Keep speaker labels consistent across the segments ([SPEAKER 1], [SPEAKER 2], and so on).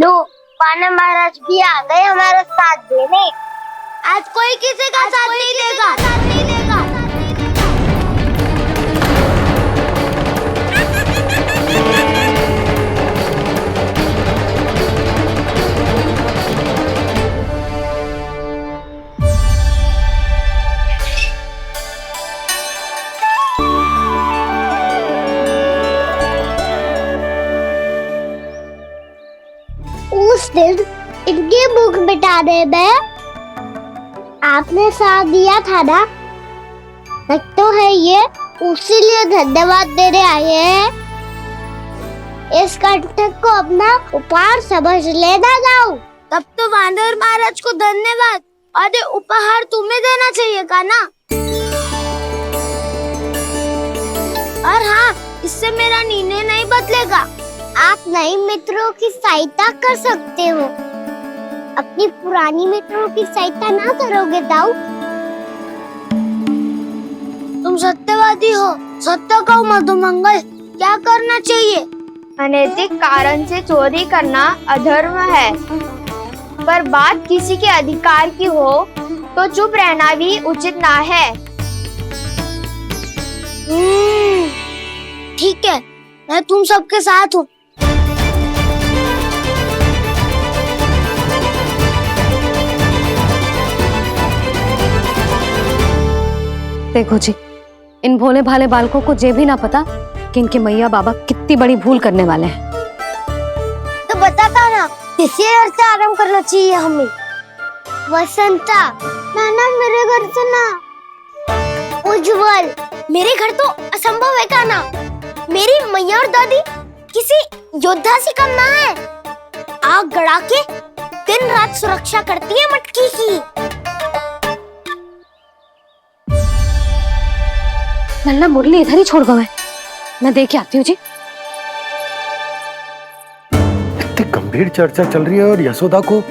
[SPEAKER 1] लो, पाना महाराज भी आ गए हमारा साथ देने। आज कोई किसी का साथ नहीं देगा। उस दिन इनकी भूख मिटाने में आपने साथ दिया था ना, लगता है ये उसी लिए धन्यवाद देने आए हैं। इस कंटक को अपना उपहार समझ लेना जाओ। तब तो वानर महाराज को धन्यवाद और उपहार तुम्हें देना चाहिए का ना। और हाँ, इससे मेरा निर्णय नहीं बदलेगा। आप नए मित्रों की सहायता कर सकते हो, अपनी पुरानी मित्रों की सहायता ना करोगे दाऊ। तुम सत्यवादी हो, सत्य कहो मधुमंगल, क्या करना चाहिए?
[SPEAKER 2] अनैतिक कारण से चोरी करना अधर्म है, पर बात किसी के अधिकार की हो तो चुप रहना भी उचित ना है।
[SPEAKER 1] ठीक है, मैं तुम सबके साथ हूँ।
[SPEAKER 3] देखो जी, इन भोले भाले बालकों को ये भी ना पता कि इनके मैया बाबा कितनी बड़ी भूल करने वाले हैं।
[SPEAKER 1] तो बताता ना, किसी घर से आराम करना चाहिए हमें। वसंता, नाना मेरे घर से ना। उज्जवल, मेरे घर तो असंभव है का ना। मेरी मैया और दादी किसी योद्धा से कम ना है। आग गड़ा के दिन रात सुरक्षा करती है मटकी की।
[SPEAKER 3] नल्ला मुरली इधर ही छोड़ गए, मैं देख के आती हूँ जी।
[SPEAKER 4] इतनी गंभीर चर्चा चल रही है और यशोदा को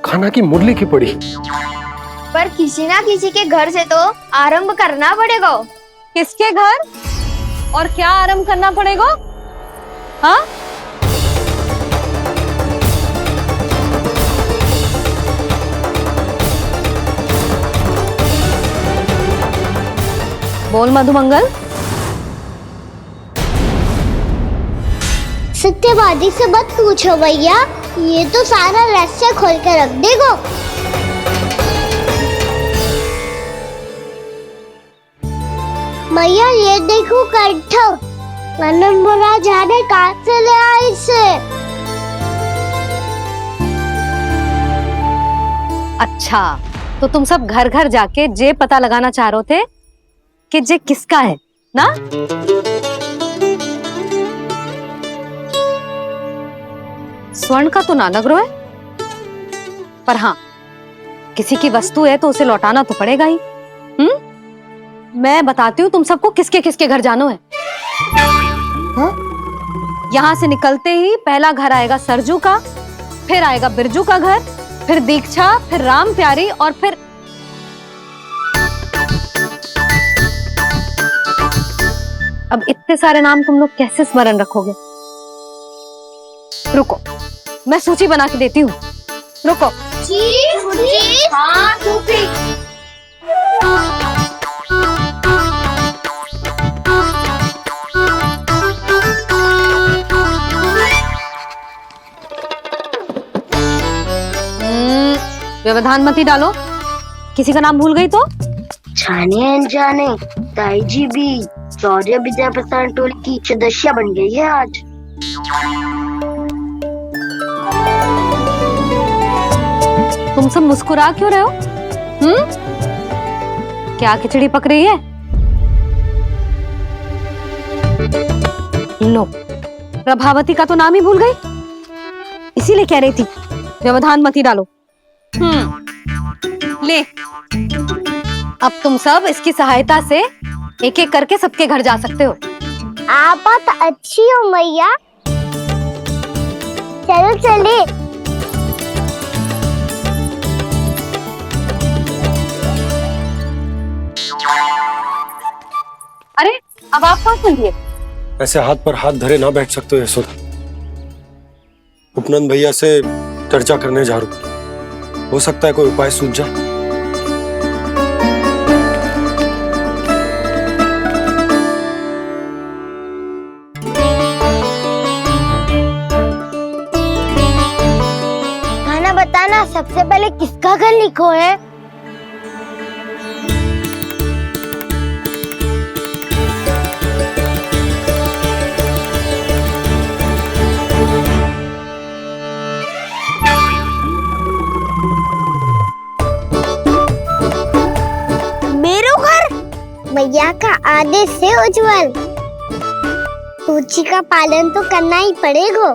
[SPEAKER 4] खाना की मुरली की पड़ी।
[SPEAKER 2] पर किसी ना किसी के घर से तो आरंभ करना पड़ेगा।
[SPEAKER 3] किसके घर और क्या आरंभ करना पड़ेगा? हाँ, बोल मधुमंगल।
[SPEAKER 1] सत्यवादी से मत पूछो भैया, ये तो सारा रहस्य खोल के रख देगो। भैया ये देखो कंठ, वानर महाराज जाने कहाँ से ले आए इसे।
[SPEAKER 3] अच्छा, तो तुम सब घर घर जाके जे पता लगाना चाह रहे थे कि जे किसका है ना? स्वर्ण का तो ना लग रहा है, पर हाँ, किसी की वस्तु है तो उसे लौटाना तो पड़ेगा ही। मैं बताती हूँ तुम सबको किसके किसके घर जाना है। यहाँ से निकलते ही पहला घर आएगा सरजू का, फिर आएगा बिरजू का घर, फिर दीक्षा, फिर राम प्यारी और फिर अब इतने सारे नाम तुम लोग कैसे स्मरण रखोगे? रुको, मैं सूची बना के देती हूँ। रुको।
[SPEAKER 1] हाँ,
[SPEAKER 3] व्यवधान मत ही डालो, किसी का नाम भूल गई तो?
[SPEAKER 1] जाने अनजाने ताई जी भी शौर्य विद्या प्रसारण टोली की सदस्य बन गई है आज।
[SPEAKER 3] तुम सब मुस्कुरा क्यों रहे हो? क्या खिचड़ी पक रही है? लो, प्रभावती का तो नाम ही भूल गई, इसीलिए कह रही थी व्यवधान मत ही डालो। ले, अब तुम सब इसकी सहायता से एक एक करके सबके घर जा सकते हो।
[SPEAKER 1] आप बात अच्छी हो मैया, चलो चले।
[SPEAKER 3] अरे, अब आप कहाँ चलिए?
[SPEAKER 4] ऐसे हाथ पर हाथ धरे ना बैठ सकते हो यशोदा। उपनंद भैया से चर्चा करने जा रहा हूँ, हो सकता है कोई उपाय सूझ जाए।
[SPEAKER 1] खाना बताना, सबसे पहले किसका घर लिखो है? भैया का आदेश से उज्जवल, सूची का पालन तो करना ही पड़ेगा।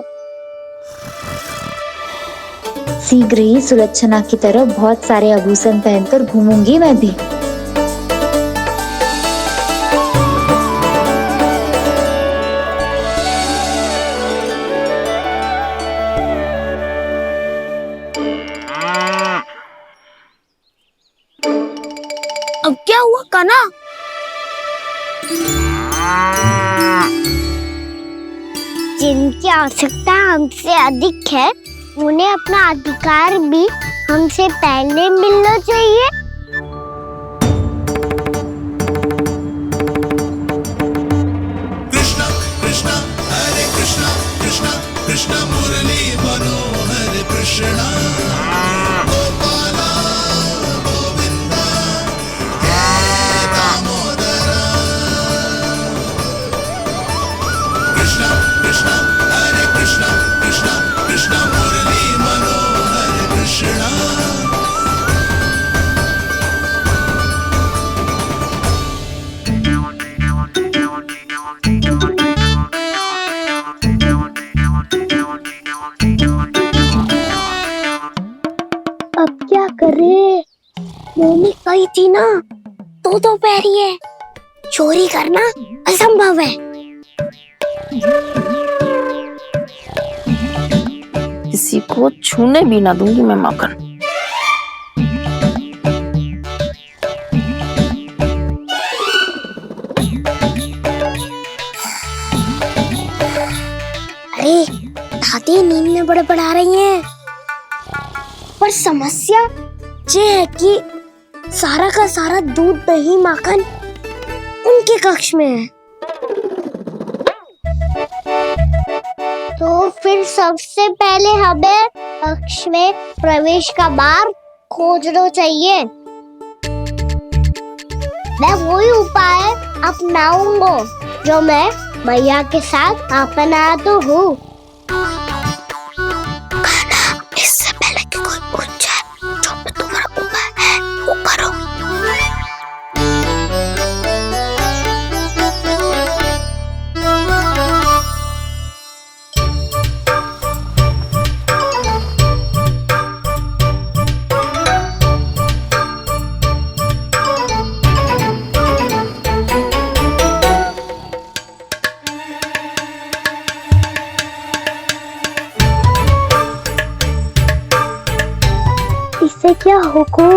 [SPEAKER 5] शीघ्र ही सुलक्षणा की तरह बहुत सारे आभूषण पहनकर घूमूंगी मैं भी।
[SPEAKER 1] अब क्या हुआ कान्हा? जिनकी आवश्यकता हमसे अधिक है, उन्हें अपना अधिकार भी हमसे पहले मिलना चाहिए।
[SPEAKER 6] कृष्णा कृष्णा हरे कृष्णा कृष्णा कृष्णा मुरली मनोहर कृष्णा गोपाला गोविंदा हे दामोदरा। कृष्णा कृष्णा हरे कृष्णा कृष्णा कृष्णा मुरली मनोहर कृष्णा।
[SPEAKER 1] अब क्या करे? मैंने कही थी ना, तो पैरी है, चोरी करना असंभव है।
[SPEAKER 7] किसी को छूने भी ना दूंगी मैं माखन।
[SPEAKER 1] अरे दादी नींद में बड़बड़ा रही हैं, पर समस्या ये है कि सारा का सारा दूध दही माखन उनके कक्ष में है। तो फिर सबसे पहले हमें कक्ष में प्रवेश का मार्ग खोजना चाहिए। मैं वही उपाय अपनाऊंगा जो मैं मैया के साथ अपना तो हूँ। इससे पहले कि कोई पूछ जाए, जो भी तुम्हारा उपाय है वो करो। इससे क्या होगा?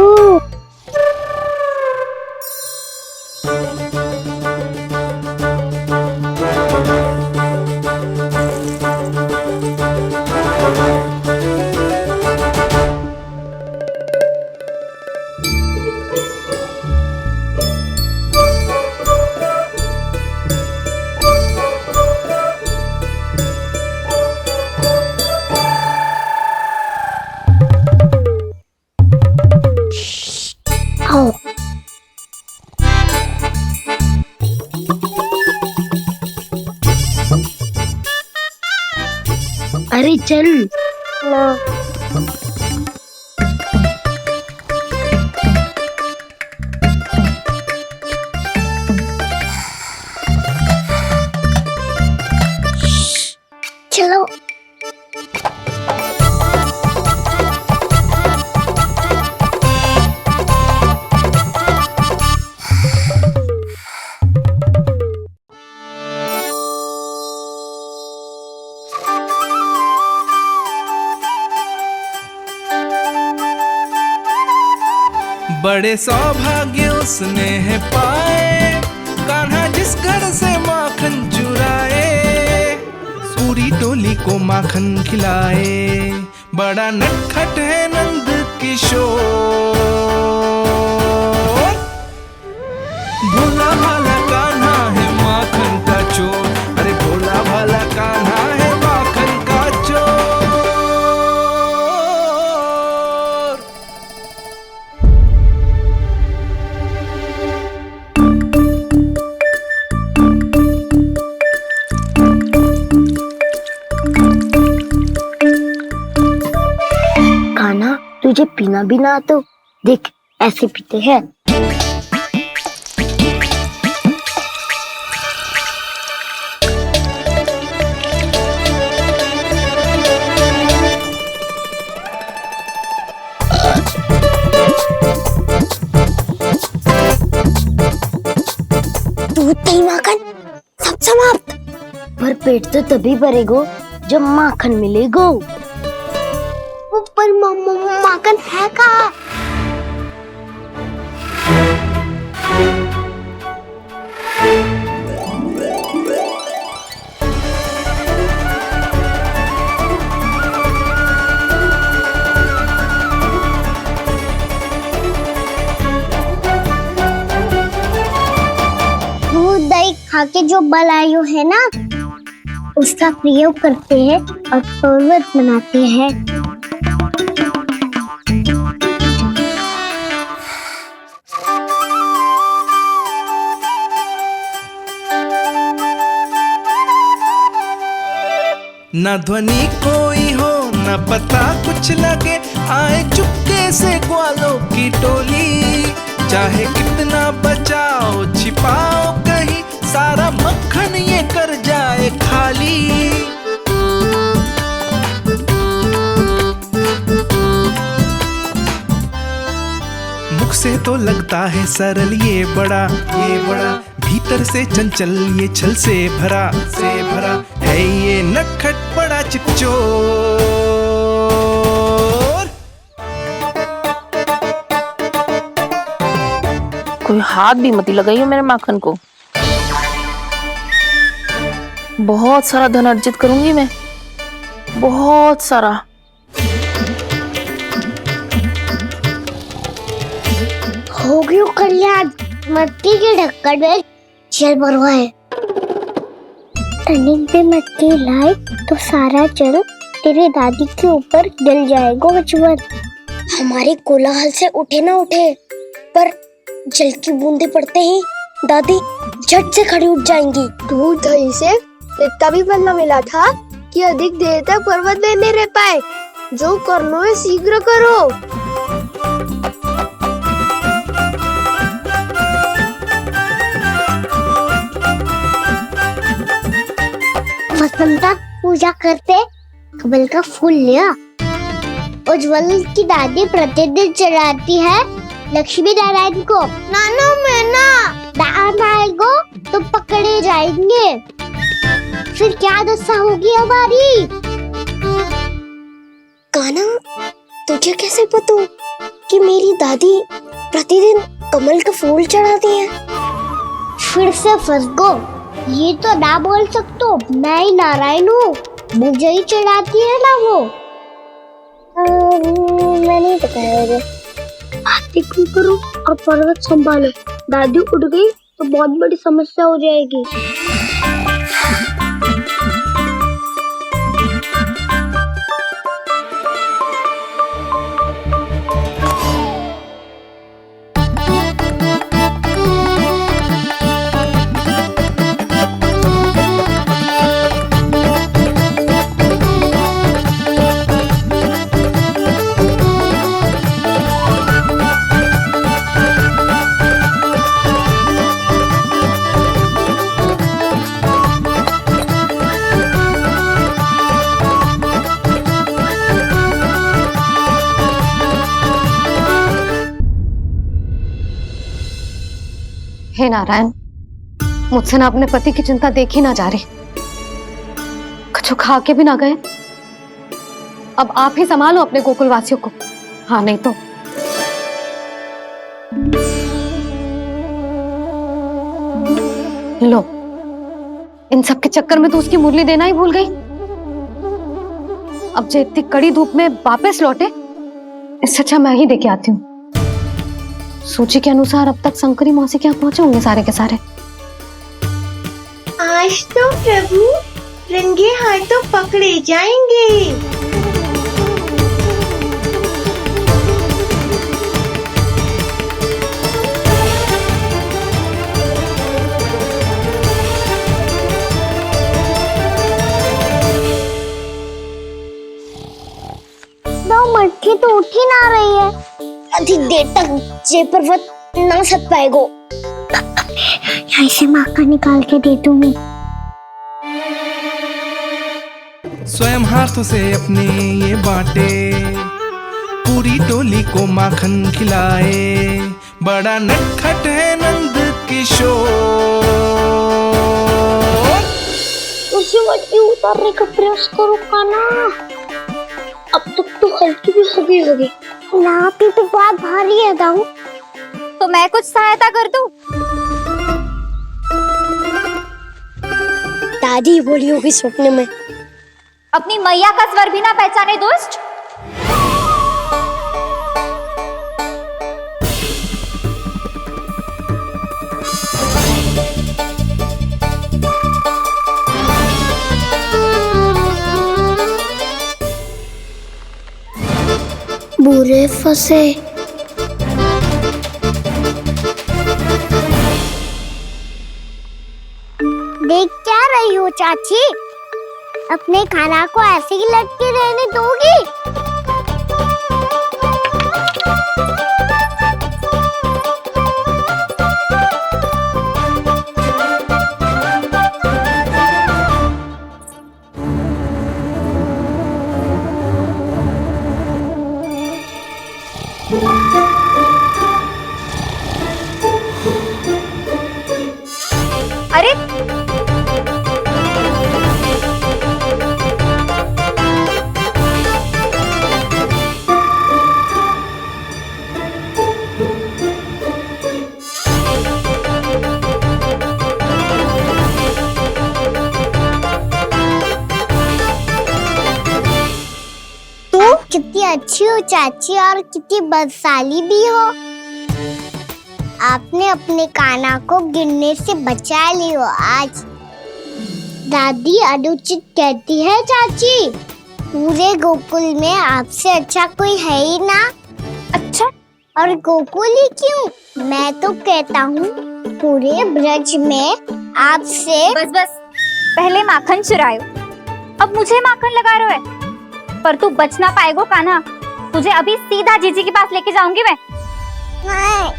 [SPEAKER 1] अरे चल ना। चलो
[SPEAKER 6] बड़े सौभाग्य उसने है पाए, कान्हा जिस घर से माखन चुराए। पूरी टोली को माखन खिलाए, बड़ा नटखट है नंद किशोर। भोला भाला कान्हा है माखन का चोर, अरे भोला भाला कान्हा है माखन का चोर।
[SPEAKER 1] कान्हा, तुझे पीना भी ना तो देख ऐसे पीते हैं। दूध दही माखन सब समाप्त। पर पेट तो तभी भरेगो जब माखन मिलेगो। पर माखन है कहाँ? दूध दही खा के जो बलायु है ना, उसका प्रयोग करते हैं और पर्वत बनाते हैं।
[SPEAKER 6] न ध्वनि कोई हो न पता कुछ लगे, आए चुपके से ग्वालों की टोली। चाहे कितना बचाओ छिपाओ कहीं, सारा मक्खन ये कर जाए खाली। मुख से तो लगता है सरल ये बड़ा भीतर से चंचल ये छल से भरा है ये नटखट बड़ा चिच्चोर।
[SPEAKER 7] कोई हाथ भी मत लगाइयो मेरे माखन को। बहुत सारा धन अर्जित करूंगी मैं, बहुत सारा।
[SPEAKER 1] हो गयो कल्याण, मट्टी के ढक्कन में जल भरवा है। टर्निंग पे मट्टी लाए तो सारा जल तेरी दादी के ऊपर गिर जाएगा बचवन। हमारे कोलाहल से उठे ना उठे, पर जल की बूंदे पड़ते ही दादी झट से खड़ी उठ जाएंगी।
[SPEAKER 2] दूध दही से इतना भी बनना मिला था कि अधिक देर तक पर्वत में नहीं रह पाए। जो करना है शीघ्र करो।
[SPEAKER 1] वसंता पूजा करते कमल का फूल लिया। उज्जवल की दादी प्रतिदिन चढ़ाती है लक्ष्मी नारायण को। नानो मैं ना आएगो तो पकड़े जाएंगे। फिर क्या दशा होगी हमारी? कान्हा, तुझे कैसे पता कि मेरी दादी प्रतिदिन कमल का फूल चढ़ाती है? फिर से फंस गो। ये तो ना बोल सकतो, मैं ही नारायण हूँ, मुझे ही चढ़ाती है ना वो। मैं नहीं बताया मुझे। बातें क्यों करो और पर्वत संभालो। दादी उठ गई तो बहुत बड़ी समस्या हो जाएगी।
[SPEAKER 3] हे नारायण, मुझसे ना अपने पति की चिंता देखी ना जा रही, कुछ खा के भी ना गए। अब आप ही संभालो अपने गोकुलवासियों को। हाँ, नहीं तो लो, इन सब के चक्कर में तो उसकी मुरली देना ही भूल गई। अब जो इतनी कड़ी धूप में वापस लौटे, इससे अच्छा मैं ही देके आती हूँ। सूची के अनुसार अब तक शंकरी मौसी के यहाँ पहुंचे होंगे सारे के सारे।
[SPEAKER 8] आज तो प्रभु रंगे हाथों पकड़े जाएंगे।
[SPEAKER 1] मटकी तो उठ ही ना रही है। अधिक देर तक जे पर्वत ना सक पाएगो। यहाँ से माखन निकाल के दे दूंगी।
[SPEAKER 6] स्वयं हाथों से अपने ये बाटे, पूरी टोली को माखन खिलाए। बड़ा नटखट है नंद किशोर।
[SPEAKER 1] उसे मटकी उतारने का प्रयास करो काना। अब तक तो हल्की भी हो गई होगी। नापी तो बहुत भारी है दाऊ।
[SPEAKER 2] तो मैं कुछ सहायता कर दूं?
[SPEAKER 1] दादी बोली होगी सपने में।
[SPEAKER 2] अपनी मैया का स्वर भी ना पहचाने दोस्त।
[SPEAKER 1] बुरे फंसे। देख क्या रही हो चाची? अपने खाना को ऐसे ही लटके रहने दोगी?
[SPEAKER 2] अरे
[SPEAKER 1] तुम कितनी अच्छी हो चाची और कितनी बदसाली भी हो। आपने अपने काना को गिरने से बचा ली हो आज। दादी अनुचित कहती है चाची, पूरे गोकुल में आपसे अच्छा कोई है ही ना। अच्छा, और गोकुल ही क्यों, मैं तो कहता हूँ पूरे ब्रज में आपसे।
[SPEAKER 2] बस बस, पहले माखन चुरायो, अब मुझे माखन लगा रहे हो। पर तू बच ना पाएगो कान्हा। तुझे अभी सीधा जीजी के पास लेके जाऊंगी मैं।
[SPEAKER 1] नहीं।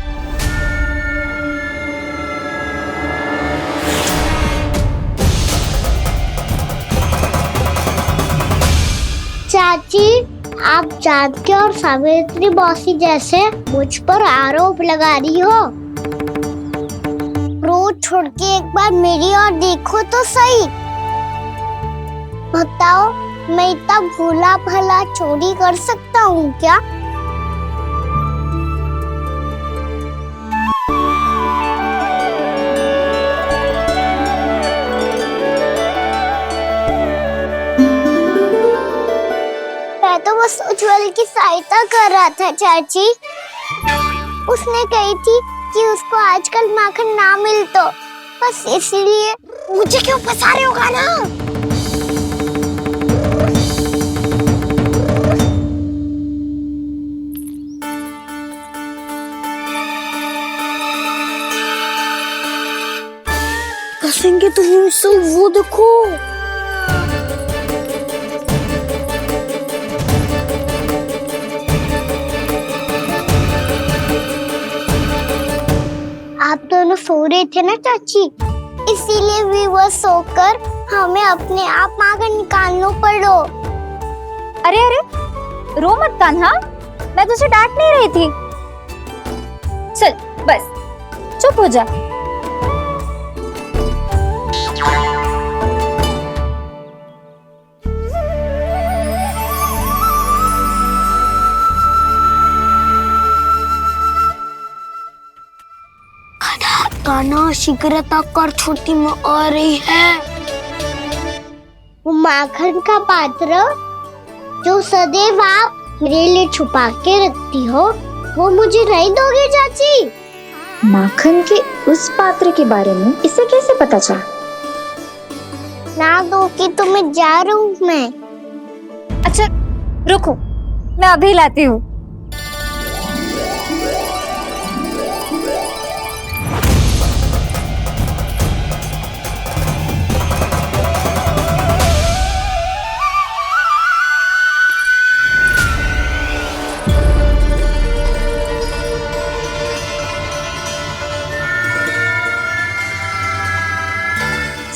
[SPEAKER 1] चाची, आप जानकी और सावित्री मौसी जैसे मुझ पर आरोप लगा रही हो। रोज छोड़ के एक बार मेरी ओर देखो तो सही। बताओ, मैं इतना भोला भला चोरी कर सकता हूँ क्या? मैं तो बस उज्जवल की सहायता कर रहा था चाची। उसने कही थी कि उसको आजकल माखन ना मिल तो बस इसलिए। मुझे क्यों फंसा रहे होगा ना? कसेंगे तो हमसे, वो देखो। आप दोनों सो रहे थे ना चाची, इसीलिए वीवर सोकर हमें अपने आप माखन निकालना पड़ो।
[SPEAKER 2] अरे अरे, रो मत कान्हा, मैं तुझे डांट नहीं रही थी। चल बस चुप हो जा।
[SPEAKER 1] कान्हा शीघ्र कर, छोटी में आ रही है। वो माखन का पात्र जो सदैव आप मेरे लिए छुपा के रखती हो, वो मुझे नहीं दोगे चाची?
[SPEAKER 5] माखन के उस पात्र के बारे में इसे कैसे पता चला?
[SPEAKER 1] ना दो कि तो मैं जा रहा हूँ मैं।
[SPEAKER 3] अच्छा रुको, मैं अभी लाती हूँ।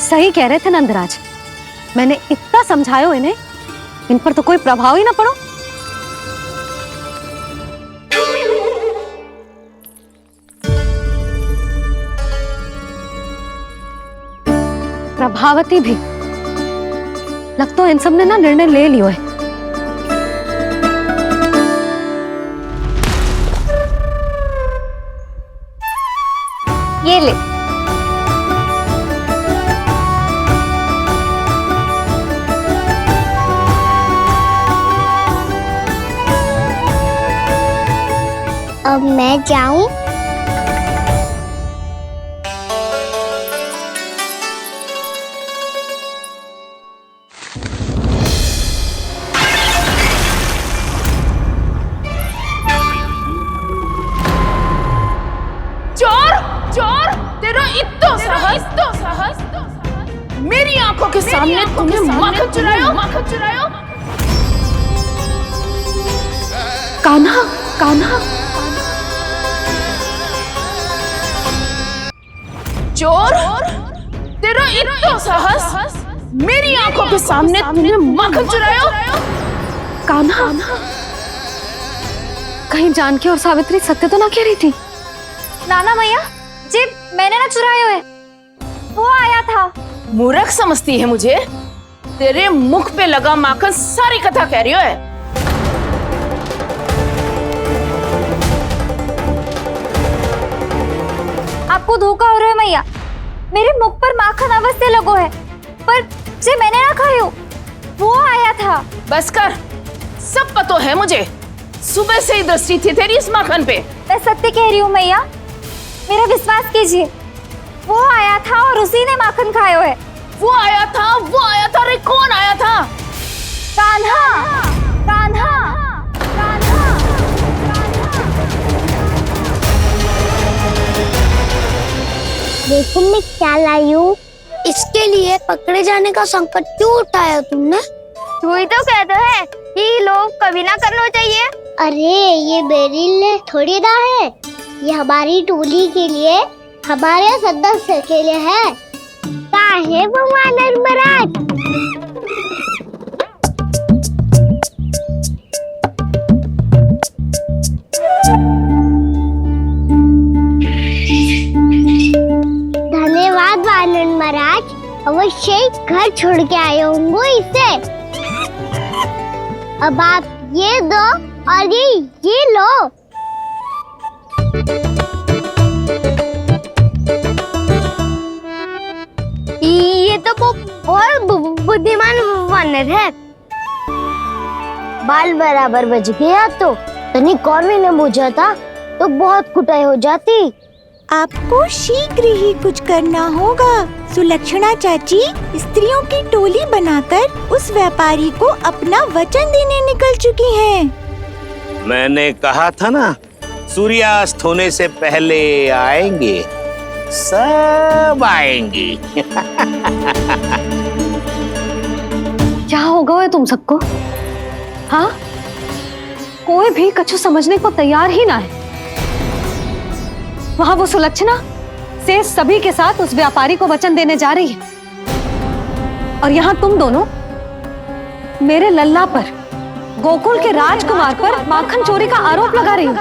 [SPEAKER 3] सही कह रहे थे नंदराज, मैंने इतना समझायो इन्हें, इन पर तो कोई प्रभाव ही ना पड़ो। प्रभावती भी लग तो इन सब ने ना निर्णय ले लियो है। ये ले,
[SPEAKER 1] अब मैं जाऊं?
[SPEAKER 7] चोर चोर, तेरा इतना साहस मेरी आंखों के सामने तुमने माखन चुरायो। कान्हा कान्हा, चोर, तेरा इतना साहस मेरी आंखों के सामने तुमने माखन चुरायो। कान्हा,
[SPEAKER 3] कहीं जानकी और सावित्री सत्य तो ना कह रही थी?
[SPEAKER 2] नाना मैया जी, मैंने ना चुरायो है, वो आया था।
[SPEAKER 7] मूर्ख समझती है मुझे? तेरे मुख पे लगा माखन सारी कथा कह रही है।
[SPEAKER 2] आपको धोखा हो रहा है मैया, मेरे मुख पर माखन अवश्य लगो है, पर जे मैंने ना खायो, वो आया था।
[SPEAKER 7] बस कर, सब पतो है मुझे, सुबह से ही दृष्टि थी तेरी इस माखन पे।
[SPEAKER 2] मैं सत्य कह रही हूँ मैया, मेरा विश्वास कीजिए, वो आया था और उसी ने माखन खायो है।
[SPEAKER 7] वो आया था, अरे कौन आया था?
[SPEAKER 2] कान्हा, कान्हा, कान्हा।
[SPEAKER 1] देखो मैं क्या लाई हूँ। इसके लिए पकड़े जाने का संकट क्यों उठाया तुमने?
[SPEAKER 2] तू ही तो कहते है कि लोग कभी ना करना चाहिए।
[SPEAKER 1] अरे ये मेरे लिए थोड़ी ना है, ये हमारी टोली के लिए, हमारे सदस्य के लिए है। काहे भगवान महाराज? धन्यवाद वानर महाराज, अवश्य घर छोड़ के आए होंगे इसे। अब आप ये दो और ये लो।
[SPEAKER 2] ये तो बहुत बुद्धिमान वानर है।
[SPEAKER 1] बाल बराबर बज गया तो तनिक और भी न बुझा था तो बहुत कुटाई हो जाती।
[SPEAKER 9] आपको शीघ्र ही कुछ करना होगा। सुलक्षणा चाची स्त्रियों की टोली बनाकर उस व्यापारी को अपना वचन देने निकल चुकी हैं।
[SPEAKER 10] मैंने कहा था ना, सूर्यास्त होने से पहले आएंगे, सब आएंगे।
[SPEAKER 3] क्या होगा तुम सबको? हाँ, कोई भी कछु समझने को तैयार ही ना है। वहां वो सुलक्षणा से सभी के साथ उस व्यापारी को वचन देने जा रही है, और यहाँ तुम दोनों मेरे लल्ला पर, गोकुल के राजकुमार पर माखन चोरी का आरोप लगा रही हो।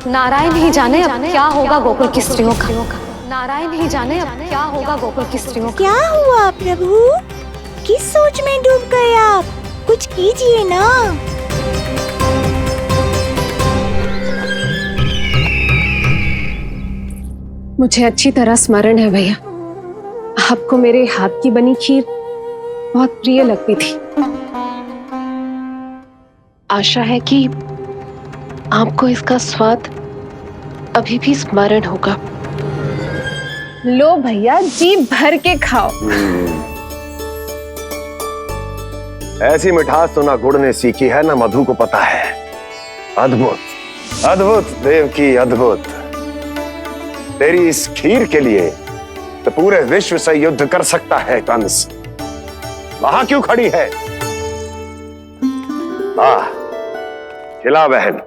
[SPEAKER 3] नारायण ही जाने अब क्या होगा गोकुल की स्त्रियों का। नारायण ही जाने अब क्या होगा गोकुल की स्त्रियों का।
[SPEAKER 9] क्या हुआ प्रभु? किस सोच में डूब गए आप? कुछ कीजिए ना।
[SPEAKER 11] मुझे अच्छी तरह स्मरण है भैया, आपको मेरे हाथ की बनी खीर बहुत प्रिय लगती थी। आशा है कि आपको इसका स्वाद अभी भी स्मरण होगा। लो भैया, जी भर के खाओ।
[SPEAKER 4] ऐसी मिठास तो ना गुड़ ने सीखी है ना मधु को पता है। अद्भुत, अद्भुत देवकी, अद्भुत। तेरी इस खीर के लिए तो पूरे विश्व से युद्ध कर सकता है कंस। वहां क्यों खड़ी है? वाह, खिला बहन।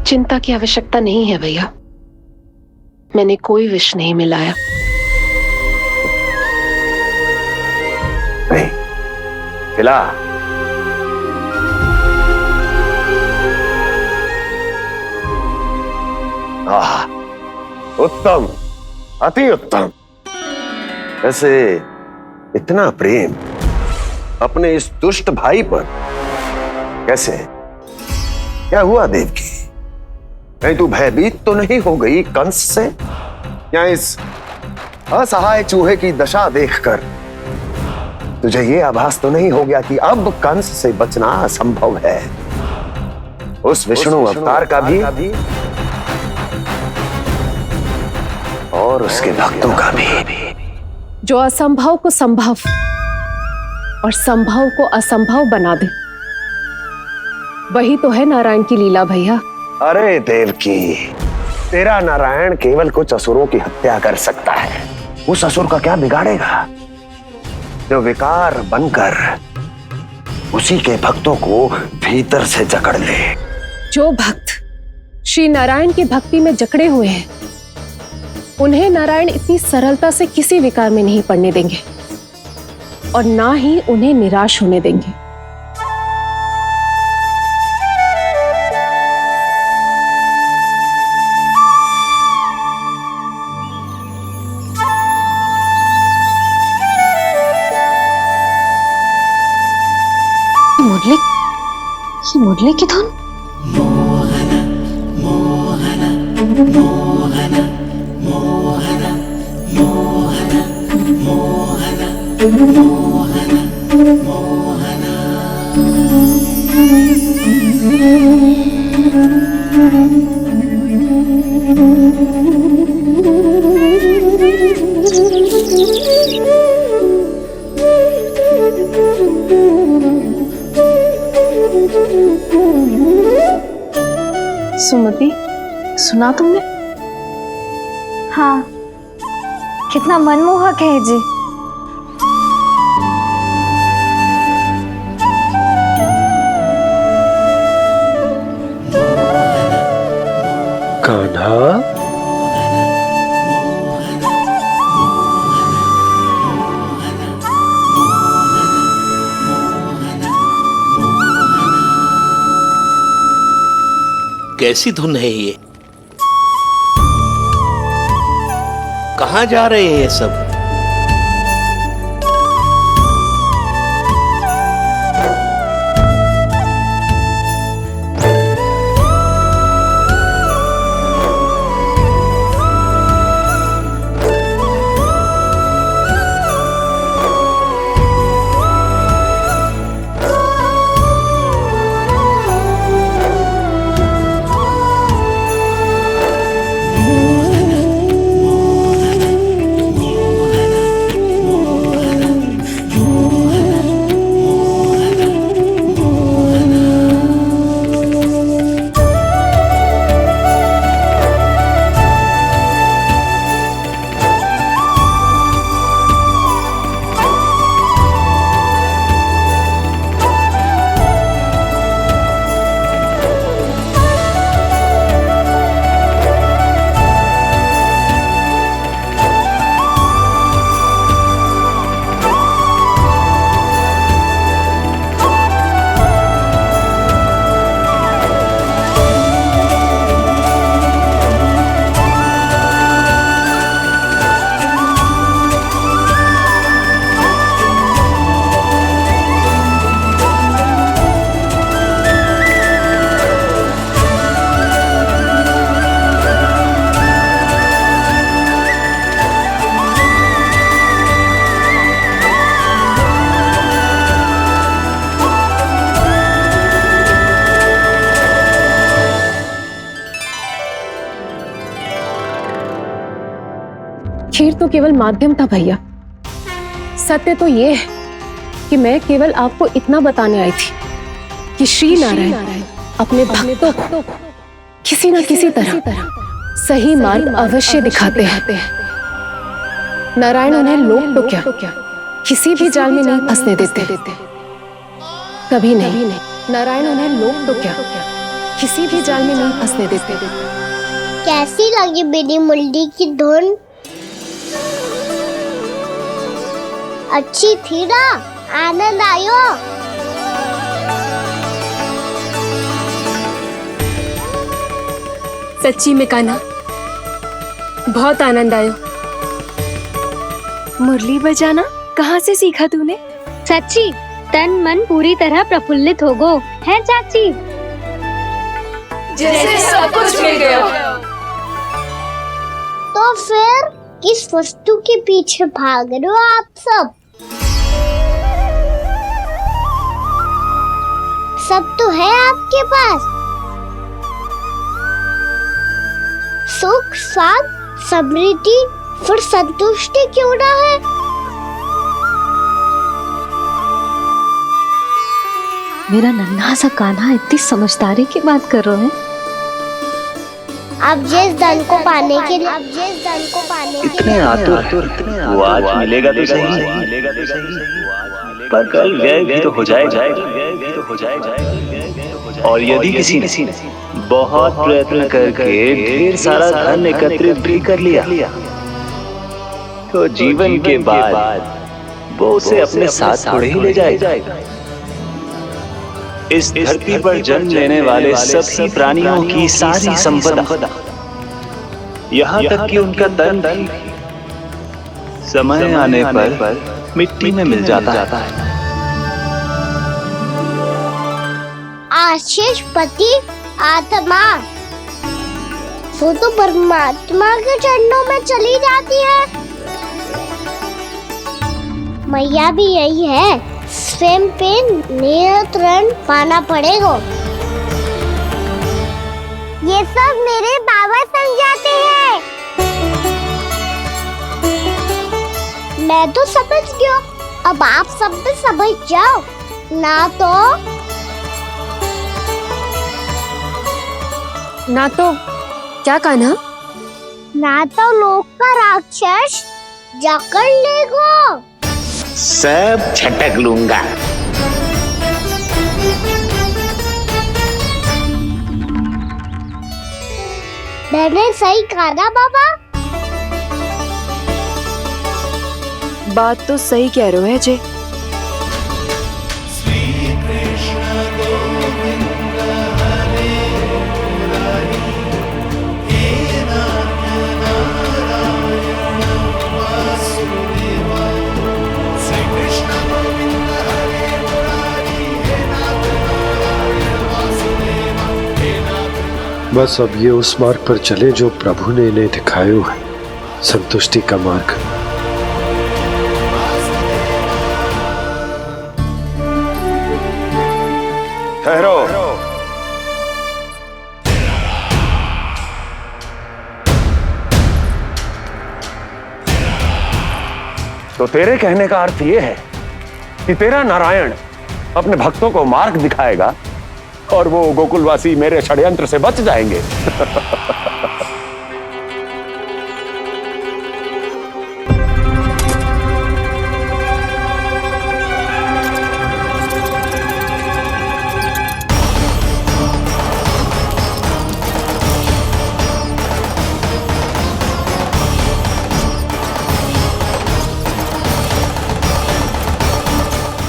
[SPEAKER 11] चिंता की आवश्यकता नहीं है भैया, मैंने कोई विष नहीं मिलाया।
[SPEAKER 4] नहीं, खिला। आह, उत्तम, अति उत्तम। वैसे इतना प्रेम अपने इस दुष्ट भाई पर कैसे? क्या हुआ देवकी? कहीं तू भयभीत तो नहीं हो गई कंस से? या इस असहाय चूहे की दशा देखकर तुझे ये आभास तो नहीं हो गया कि अब कंस से बचना असंभव है? उस विष्णु अवतार का भी और उसके भक्तों का भी।
[SPEAKER 11] जो असंभव को संभव और संभव को असंभव बना दे, वही तो है नारायण की लीला भैया।
[SPEAKER 4] अरे देवकी, तेरा नारायण केवल कुछ असुरों की हत्या कर सकता है। उस असुर का क्या बिगाड़ेगा जो विकार बनकर उसी के भक्तों को भीतर से जकड़ ले।
[SPEAKER 11] जो भक्त श्री नारायण की भक्ति में जकड़े हुए हैं, उन्हें नारायण इतनी सरलता से किसी विकार में नहीं पड़ने देंगे और ना ही उन्हें निराश होने देंगे।
[SPEAKER 3] मुरली की धुन।
[SPEAKER 11] सुमति, सुना तुमने?
[SPEAKER 2] हाँ, कितना मनमोहक है जी।
[SPEAKER 4] कान्हा,
[SPEAKER 10] कैसी धुन है ये? कहाँ जा रहे हैं ये सब?
[SPEAKER 11] खीर तो केवल माध्यम था भैया। सत्य तो ये है कि मैं केवल आपको इतना बताने आई थी कि श्री नारायण अपने भक्तों को किसी न किसी तरह सही मार्ग अवश्य दिखाते हैं। नारायण उन्हें लोभ तो क्या किसी भी जाल में नहीं फंसने देते, कभी नहीं। नारायण उन्हें लोभ तो क्या किसी भी जाल में नहीं फंसने देते।
[SPEAKER 1] कैसी लगी मेरी मुरली की धुन? अच्छी थी ना? आनंद आयो?
[SPEAKER 11] सच्ची में कान्हा, बहुत आनंद आयो।
[SPEAKER 7] मुरली बजाना कहाँ से सीखा तूने?
[SPEAKER 1] सच्ची तन मन पूरी तरह प्रफुल्लित हो गो है चाची।
[SPEAKER 7] जैसे सब कुछ मिल गया।
[SPEAKER 1] तो फिर किस वस्तु के पीछे भाग रहे हो आप सब? सब तो है आपके पास। सुख, स्वाद, समृद्धि, फिर संतुष्टि क्यों ना है?
[SPEAKER 3] मेरा नन्हा सा कान्हा इतनी समझदारी की बात कर रहे हैं।
[SPEAKER 1] अब जिस धन को पाने के लिए
[SPEAKER 10] इतने आतुर, वो आज मिलेगा तो सही, पर कल व्यय भी तो हो जाएगा। और यदि किसी ने बहुत प्रयत्न करके ढेर सारा धन एकत्रित भी कर लिया, तो जीवन के बाद वो उसे अपने साथ थोड़े ही ले जाएगा। इस धरती पर जन्म लेने वाले सभी प्राणियों की सारी संपदा, यहाँ तक कि उनका तन भी समय आने पर मिट्टी में मिल जाता है।
[SPEAKER 1] आशीष पति आत्मा वो तो परमात्मा के चरणों में चली जाती है। मैया भी यही है, स्वयं पे नियंत्रण पाना पड़ेगा। ये सब मेरे बाबा समझाते हैं। मैं तो समझ गया, अब आप सब भी समझ जाओ
[SPEAKER 11] ना तो क्या कान्हा?
[SPEAKER 1] ना तो लोक का राक्षस जकड़ लेगो।
[SPEAKER 10] सब झटक लूंगा।
[SPEAKER 1] मैंने सही कहा ना बाबा?
[SPEAKER 7] बात तो सही कह रहे हो अजय।
[SPEAKER 12] बस अब ये उस मार्ग पर चले जो प्रभु ने इन्हें दिखाया है, संतुष्टि का मार्ग।
[SPEAKER 4] ठहरो। तो तेरे कहने का अर्थ यह है कि तेरा नारायण अपने भक्तों को मार्ग दिखाएगा और वो गोकुलवासी मेरे षड्यंत्र से बच जाएंगे।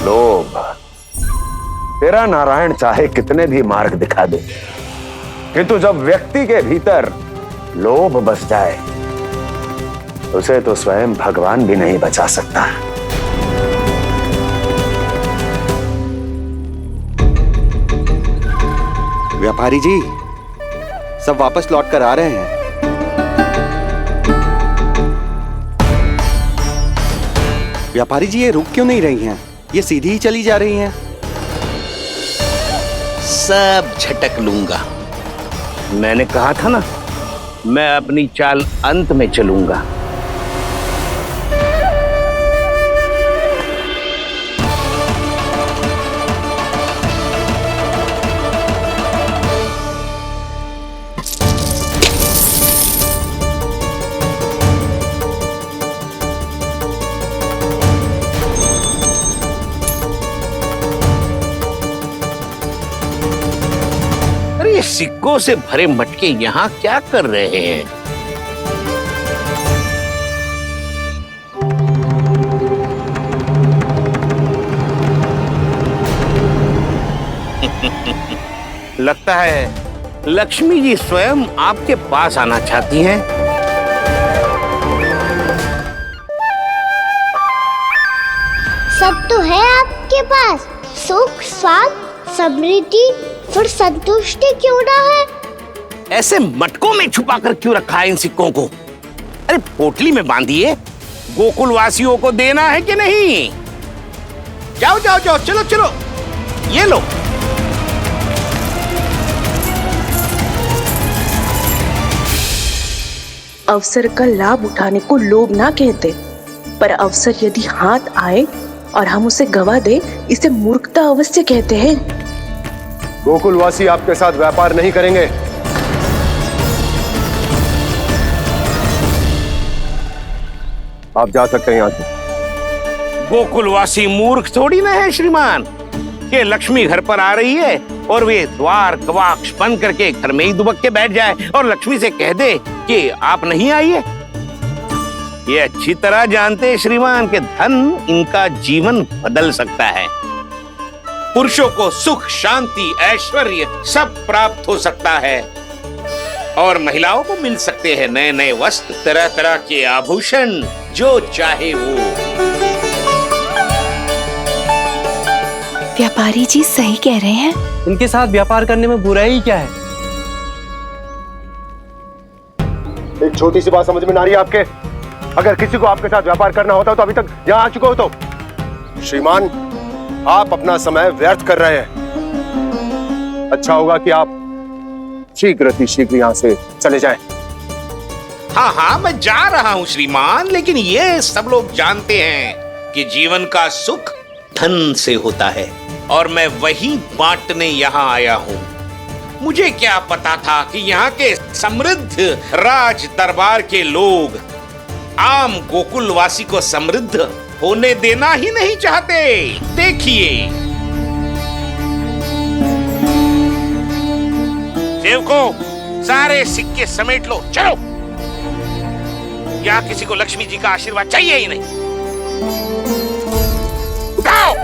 [SPEAKER 4] लोभ, तेरा नारायण चाहे कितने भी मार्ग दिखा दे, किंतु जब व्यक्ति के भीतर लोभ बस जाए, उसे तो स्वयं भगवान भी नहीं बचा सकता।
[SPEAKER 13] व्यापारी जी, सब वापस लौट कर आ रहे हैं। व्यापारी जी, ये रुक क्यों नहीं रही हैं? ये सीधी ही चली जा रही हैं।
[SPEAKER 10] सब झटक लूंगा। मैंने कहा था ना, मैं अपनी चाल अंत में चलूंगा।
[SPEAKER 14] ये सिक्कों से भरे मटके यहाँ क्या कर रहे हैं? लगता है लक्ष्मी जी स्वयं आपके पास आना चाहती हैं।
[SPEAKER 1] सब तो है आपके पास, सुख, स्वाद, समृद्धि, फिर संतुष्टि क्यों ना है?
[SPEAKER 14] ऐसे मटकों में छुपा कर क्यों रखा है इन सिक्कों को? अरे पोटली में बांधिए, गोकुल वासियों को देना है कि नहीं? जाओ जाओ जाओ, चलो चलो, ये लो।
[SPEAKER 15] अवसर का लाभ उठाने को लोभ ना कहते, पर अवसर यदि हाथ आए और हम उसे गवा दे, इसे मूर्खता अवश्य कहते हैं।
[SPEAKER 12] गोकुलवासी आपके साथ व्यापार नहीं करेंगे। आप जा सकते हैं यहाँ से।
[SPEAKER 14] गोकुलवासी मूर्ख थोड़ी ना है श्रीमान, कि लक्ष्मी घर पर आ रही है और वे द्वार कवाक्ष बंद करके घर में ही दुबक के बैठ जाए और लक्ष्मी से कह दे कि आप नहीं आइए। ये अच्छी तरह जानते हैं श्रीमान कि धन इनका जीवन बदल सकता है। पुरुषों को सुख, शांति, ऐश्वर्य सब प्राप्त हो सकता है और महिलाओं को मिल सकते हैं नए नए वस्त्र, तरह तरह के आभूषण, जो चाहे वो।
[SPEAKER 16] व्यापारी जी सही कह रहे हैं।
[SPEAKER 17] इनके साथ व्यापार करने में बुराई क्या है?
[SPEAKER 12] एक छोटी सी बात समझ में ना रही है आपके? अगर किसी को आपके साथ व्यापार करना होता तो अभी तक यहाँ आ चुके हो। तो श्रीमान, आप अपना समय व्यर्थ कर रहे हैं। अच्छा होगा कि आप शीघ्र यहाँ से चले जाएं।
[SPEAKER 14] हाँ हाँ, मैं जा रहा हूँ श्रीमान, लेकिन ये सब लोग जानते हैं कि जीवन का सुख धन से होता है और मैं वही बांटने यहाँ आया हूँ। मुझे क्या पता था कि यहाँ के समृद्ध राज दरबार के लोग आम गोकुलवासी को समृद्ध होने देना ही नहीं चाहते। देखिए, सेवकों, सारे सिक्के समेट लो, चलो। यहाँ किसी को लक्ष्मी जी का आशीर्वाद चाहिए ही नहीं। उठाओ।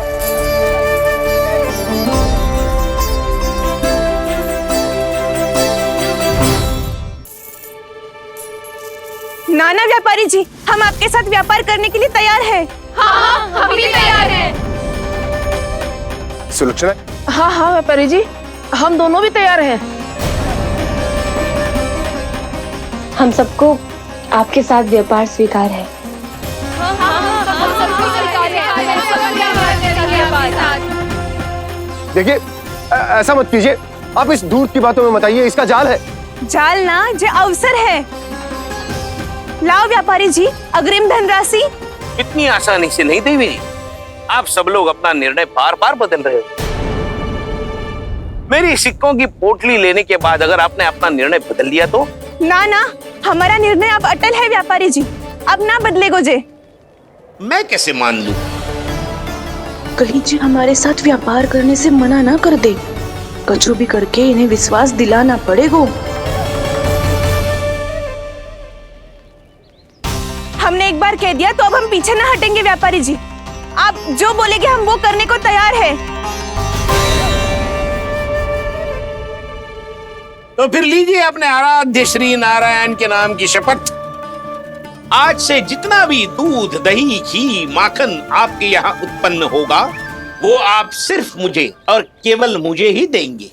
[SPEAKER 15] नाना व्यापारी जी, हम आपके साथ व्यापार करने के लिए तैयार हैं।
[SPEAKER 7] हाँ, हम भी तैयार हैं।
[SPEAKER 12] सुलक्षणा?
[SPEAKER 11] हाँ हाँ व्यापारी जी, हम दोनों भी तैयार हैं।
[SPEAKER 16] हम सबको आपके साथ व्यापार स्वीकार है।
[SPEAKER 12] देखिए, ऐसा मत कीजिए। आप इस दूध की बातों में मत आइए, इसका जाल है।
[SPEAKER 15] जाल ना, जो अवसर है। लाओ व्यापारी जी, अग्रिम धनराशि।
[SPEAKER 14] इतनी आसानी से नहीं देवी जी। आप सब लोग अपना निर्णय बार बार बदल रहे हो। मेरी सिक्कों की पोटली लेने के बाद अगर आपने अपना निर्णय बदल दिया तो?
[SPEAKER 15] ना ना, हमारा निर्णय अब अटल है व्यापारी जी, अब ना बदलेगो जे।
[SPEAKER 14] मैं कैसे मान लूं?
[SPEAKER 15] कहीं जी हमारे साथ व्यापार करने से मना ना कर दे। कछु भी करके इन्हें विश्वास दिलाना पड़ेगा। हमने एक बार कह दिया तो अब हम पीछे ना हटेंगे व्यापारी जी। आप जो बोलेंगे हम वो करने को तैयार है।
[SPEAKER 14] तो फिर लीजिए अपने आराध्य श्री नारायण के नाम की शपथ। आज से जितना भी दूध, दही, घी, माखन आपके यहाँ उत्पन्न होगा वो आप सिर्फ मुझे और केवल मुझे ही देंगे।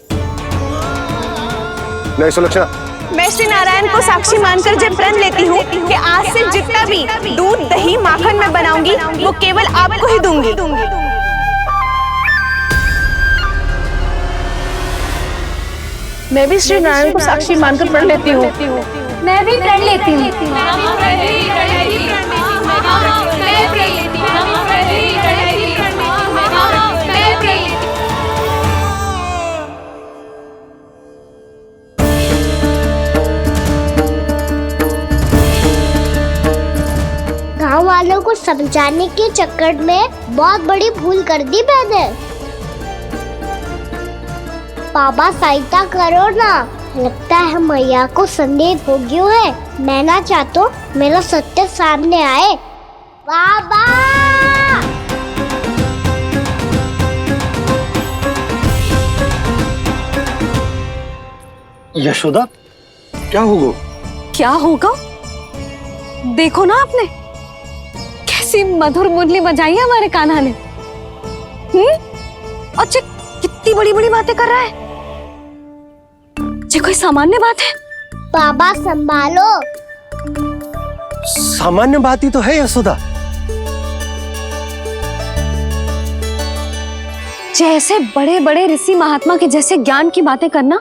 [SPEAKER 12] नहीं सुलक्षणा,
[SPEAKER 15] मैं श्री नारायण को साक्षी मानकर जब प्रण लेती हूँ कि आज से जितना भी दूध, दही, माखन मैं बनाऊंगी वो केवल आपको ही दूंगी।
[SPEAKER 11] मैं भी श्री नारायण को साक्षी मानकर प्रण लेती हूँ।
[SPEAKER 16] मैं भी प्रण लेती हूँ।
[SPEAKER 1] गाँव वालों को समझाने के चक्कर में बहुत बड़ी भूल कर दी मैंने। बाबा सहायता करो ना। लगता है मैया को संदेह हो गया है। मैं ना चाहता मेरा सत्य सामने आए। बाबा!
[SPEAKER 13] यशोदा, क्या होगा?
[SPEAKER 3] क्या होगा? देखो ना आपने कैसी मधुर मुरली बजाई है हमारे कान्हा ने। अच्छा, कितनी बड़ी बड़ी बातें कर रहा है। ये कोई सामान्य बात है?
[SPEAKER 1] बाबा संभालो।
[SPEAKER 13] सामान्य बात ही तो है यशोदा।
[SPEAKER 3] जैसे बड़े बड़े ऋषि महात्मा के जैसे ज्ञान की बातें करना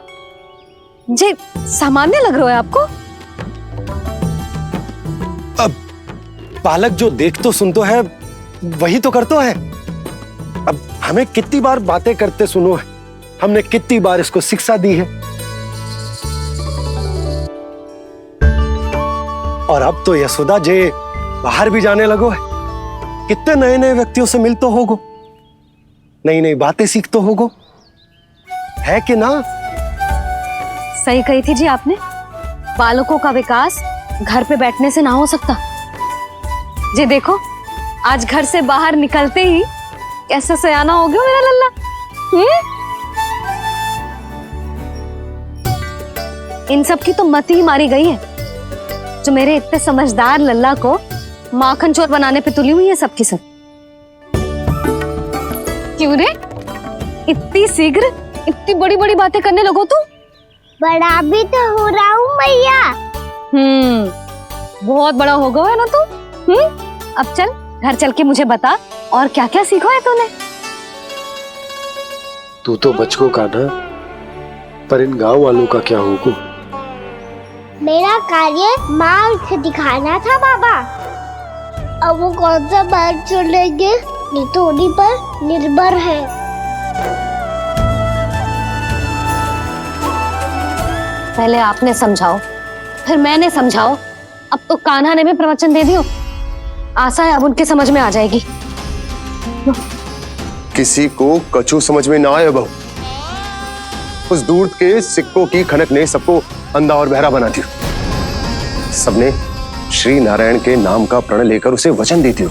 [SPEAKER 3] जे सामान्य लग रहा है आपको?
[SPEAKER 13] अब बालक जो देख तो सुन तो है वही तो करता है। अब हमें कितनी बार बातें करते सुनो है, हमने कितनी बार इसको शिक्षा दी है। और अब तो यशोदा जे बाहर भी जाने लगो है, कितने नए नए व्यक्तियों से मिल तो होगो, नई नई बातें सीख तो होगो, है कि ना?
[SPEAKER 3] सही कही थी जी आपने। बालकों का विकास घर पे बैठने से ना हो सकता। जी देखो, आज घर से बाहर निकलते ही कैसा सयाना हो गया मेरा लल्ला। इन सब की तो मत ही मारी गई है, जो मेरे इतने समझदार लल्ला को माखन चोर बनाने पे तुली हुई है सबकी सब। क्यों रे, इतनी शीघ्र इतनी बड़ी बड़ी बातें करने लगो तू?
[SPEAKER 1] बड़ा भी तो हो रहा हूँ मैया।
[SPEAKER 3] बहुत बड़ा हो गया है ना तू। अब चल घर चल के मुझे बता और क्या क्या सीखा है तूने।
[SPEAKER 12] तू तो बचको कान्हा, पर इन गांव वालों का क्या होगा?
[SPEAKER 1] मेरा कार्य मार्ग दिखाना था बाबा। अब वो कौन सा मार्ग चुनेंगे ये तो उन्हीं पर निर्भर है।
[SPEAKER 3] पहले आपने समझाओ, फिर मैंने समझाओ, अब तो कान्हा ने भी प्रवचन दे दियो। आशा है अब उनके समझ में आ जाएगी।
[SPEAKER 12] किसी को कछु समझ में ना आए बहू। उस दूर के सिक्कों की खनक ने सबको अंधा और बहरा बना दिया। सबने श्री नारायण के नाम का प्रण लेकर उसे वचन देती हो।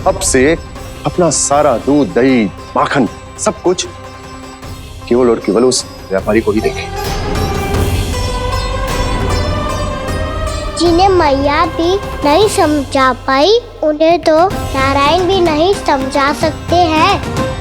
[SPEAKER 12] अब से अपना सारा दूध, दही, माखन सब कुछ केवल और केवल उस व्यापारी को ही देंगे।
[SPEAKER 1] जिन्हें मैया भी नहीं समझा पाई, उन्हें तो नारायण भी नहीं समझा सकते हैं।